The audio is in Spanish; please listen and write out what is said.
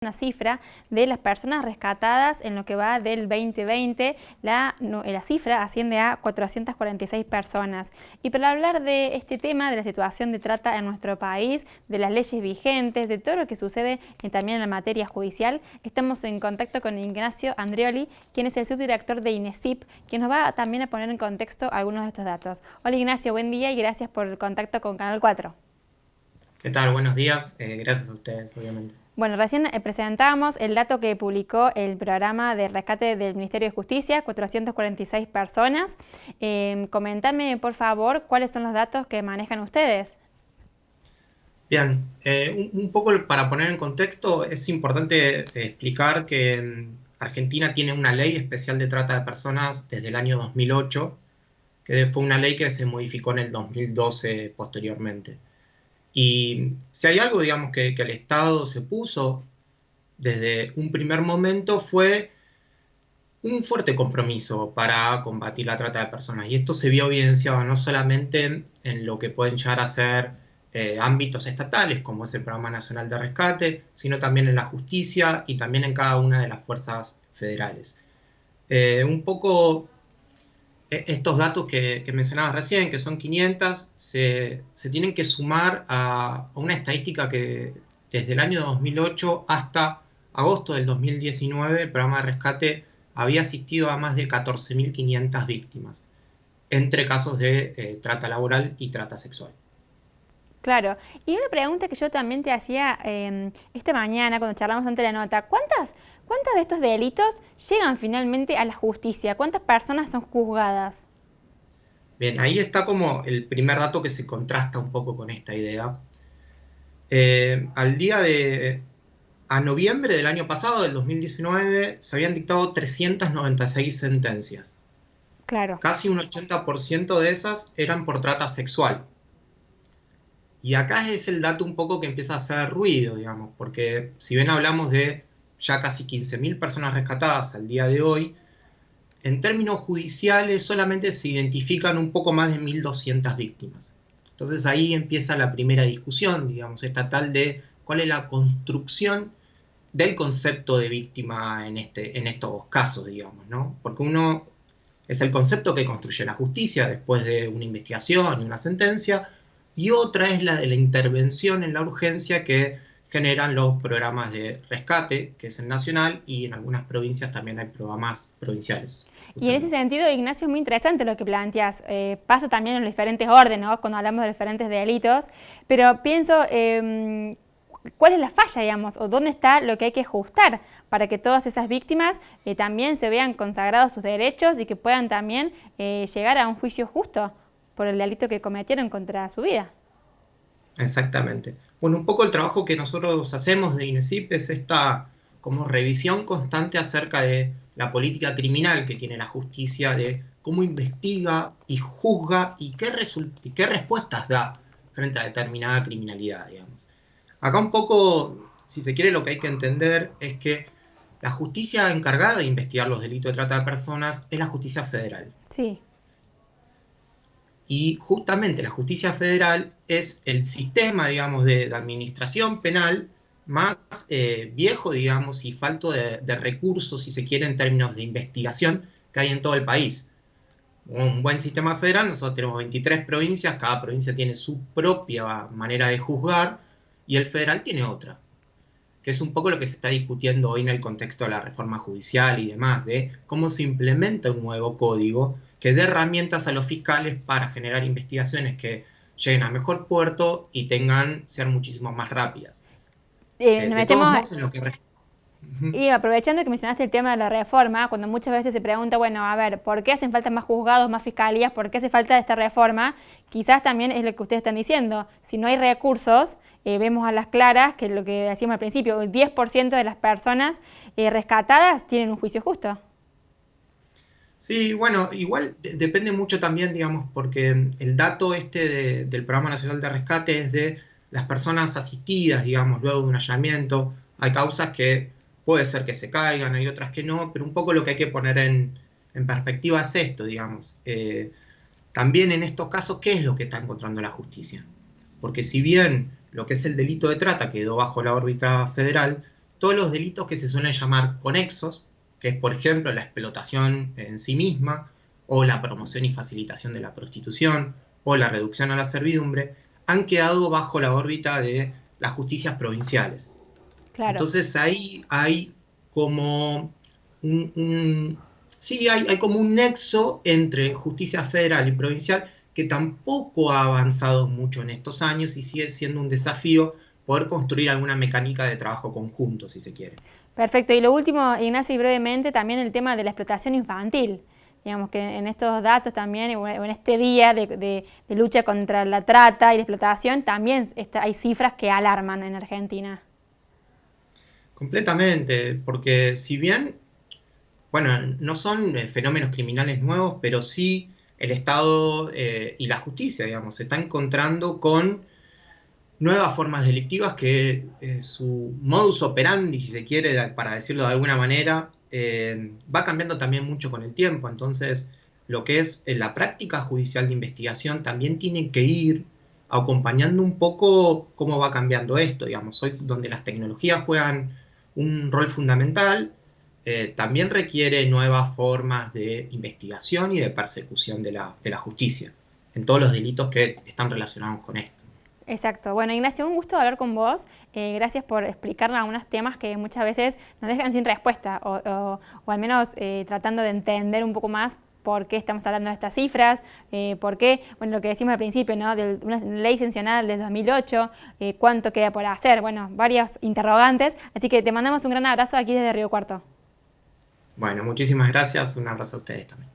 Una cifra de las personas rescatadas en lo que va del 2020, la cifra asciende a 446 personas. Y para hablar de este tema, de la situación de trata en nuestro país, de las leyes vigentes, de todo lo que sucede también en la materia judicial, estamos en contacto con Ignacio Andreoli, quien es el subdirector de INESIP, quien nos va también a poner en contexto algunos de estos datos. Hola Ignacio, buen día y gracias por el contacto con Canal 4. ¿Qué tal? Buenos días. Gracias a ustedes, obviamente. Bueno, recién presentábamos el dato que publicó el programa de rescate del Ministerio de Justicia, 446 personas. Coméntame, por favor, cuáles son los datos que manejan ustedes. Bien, un poco para poner en contexto, es importante explicar que Argentina tiene una ley especial de trata de personas desde el año 2008, que fue una ley que se modificó en el 2012 posteriormente. Y si hay algo, digamos, que el Estado se puso desde un primer momento fue un fuerte compromiso para combatir la trata de personas. Y esto se vio evidenciado no solamente en lo que pueden llegar a ser ámbitos estatales, como es el Programa Nacional de Rescate, sino también en la justicia y también en cada una de las fuerzas federales. Un poco estos datos que mencionabas recién, que son 500, se tienen que sumar a una estadística que desde el año 2008 hasta agosto del 2019 el programa de rescate había asistido a más de 14.500 víctimas, entre casos de trata laboral y trata sexual. Claro, y una pregunta que yo también te hacía esta mañana cuando charlamos antes de la nota, ¿cuántas de estos delitos llegan finalmente a la justicia? ¿Cuántas personas son juzgadas? Bien, ahí está como el primer dato que se contrasta un poco con esta idea. Al día de A noviembre del año pasado, del 2019, se habían dictado 396 sentencias. Claro. Casi un 80% de esas eran por trata sexual. Y acá es el dato un poco que empieza a hacer ruido, digamos, porque si bien hablamos de ya casi 15.000 personas rescatadas al día de hoy, en términos judiciales solamente se identifican un poco más de 1.200 víctimas. Entonces ahí empieza la primera discusión, digamos, estatal de cuál es la construcción del concepto de víctima en estos casos, digamos, ¿no? Porque uno es el concepto que construye la justicia después de una investigación y una sentencia, y otra es la de la intervención en la urgencia que generan los programas de rescate, que es el nacional, y en algunas provincias también hay programas provinciales. Y en ese Justamente. sentido, Ignacio, es muy interesante lo que planteas. Pasa también en los diferentes órdenes, ¿no? Cuando hablamos de diferentes delitos, pero pienso, ¿cuál es la falla, digamos, o dónde está lo que hay que ajustar para que todas esas víctimas también se vean consagrados sus derechos y que puedan también llegar a un juicio justo por el delito que cometieron contra su vida? Exactamente. Bueno, un poco el trabajo que nosotros hacemos de INESIP es esta como revisión constante acerca de la política criminal que tiene la justicia, de cómo investiga y juzga y qué respuestas da frente a determinada criminalidad, digamos. Acá un poco, si se quiere, lo que hay que entender es que la justicia encargada de investigar los delitos de trata de personas es la justicia federal. Sí. Y justamente la justicia federal es el sistema, digamos, de administración penal más viejo, digamos, y falto de recursos, si se quiere, en términos de investigación que hay en todo el país. Un buen sistema federal, nosotros tenemos 23 provincias, cada provincia tiene su propia manera de juzgar y el federal tiene otra, que es un poco lo que se está discutiendo hoy en el contexto de la reforma judicial y demás, de cómo se implementa un nuevo código que dé herramientas a los fiscales para generar investigaciones que lleguen a mejor puerto y sean muchísimo más rápidas. Nos De todos metemos. modos, en lo que... Ujú. Y aprovechando que mencionaste el tema de la reforma, cuando muchas veces se pregunta, bueno, a ver, ¿por qué hacen falta más juzgados, más fiscalías? ¿Por qué hace falta esta reforma? Quizás también es lo que ustedes están diciendo. Si no hay recursos, vemos a las claras que lo que decíamos al principio, el 10% de las personas rescatadas tienen un juicio justo. Sí, bueno, igual depende mucho también, digamos, porque el dato del Programa Nacional de Rescate es de las personas asistidas, digamos, luego de un allanamiento. Hay causas que puede ser que se caigan, hay otras que no, pero un poco lo que hay que poner en perspectiva es esto, digamos. También en estos casos, ¿qué es lo que está encontrando la justicia? Porque si bien lo que es el delito de trata quedó bajo la órbita federal, todos los delitos que se suelen llamar conexos, que es, por ejemplo, la explotación en sí misma, o la promoción y facilitación de la prostitución, o la reducción a la servidumbre, han quedado bajo la órbita de las justicias provinciales. Claro. Entonces ahí hay como sí, hay como un nexo entre justicia federal y provincial que tampoco ha avanzado mucho en estos años y sigue siendo un desafío poder construir alguna mecánica de trabajo conjunto, si se quiere. Perfecto. Y lo último, Ignacio, y brevemente, también el tema de la explotación infantil. Digamos que en estos datos también, o en este día de lucha contra la trata y la explotación, también hay cifras que alarman en Argentina. Completamente, porque si bien, bueno, no son fenómenos criminales nuevos, pero sí el Estado y la justicia, digamos, se está encontrando con nuevas formas delictivas que su modus operandi, si se quiere, para decirlo de alguna manera, va cambiando también mucho con el tiempo. Entonces, lo que es la práctica judicial de investigación también tiene que ir acompañando un poco cómo va cambiando esto, digamos, hoy donde las tecnologías juegan un rol fundamental, también requiere nuevas formas de investigación y de persecución de la justicia en todos los delitos que están relacionados con esto. Exacto. Bueno, Ignacio, un gusto hablar con vos. Gracias por explicarnos algunos temas que muchas veces nos dejan sin respuesta o al menos tratando de entender un poco más por qué estamos hablando de estas cifras, por qué, bueno, lo que decimos al principio, ¿no? De una ley sancionada del 2008, cuánto queda por hacer, bueno, varios interrogantes. Así que te mandamos un gran abrazo aquí desde Río Cuarto. Bueno, muchísimas gracias. Un abrazo a ustedes también.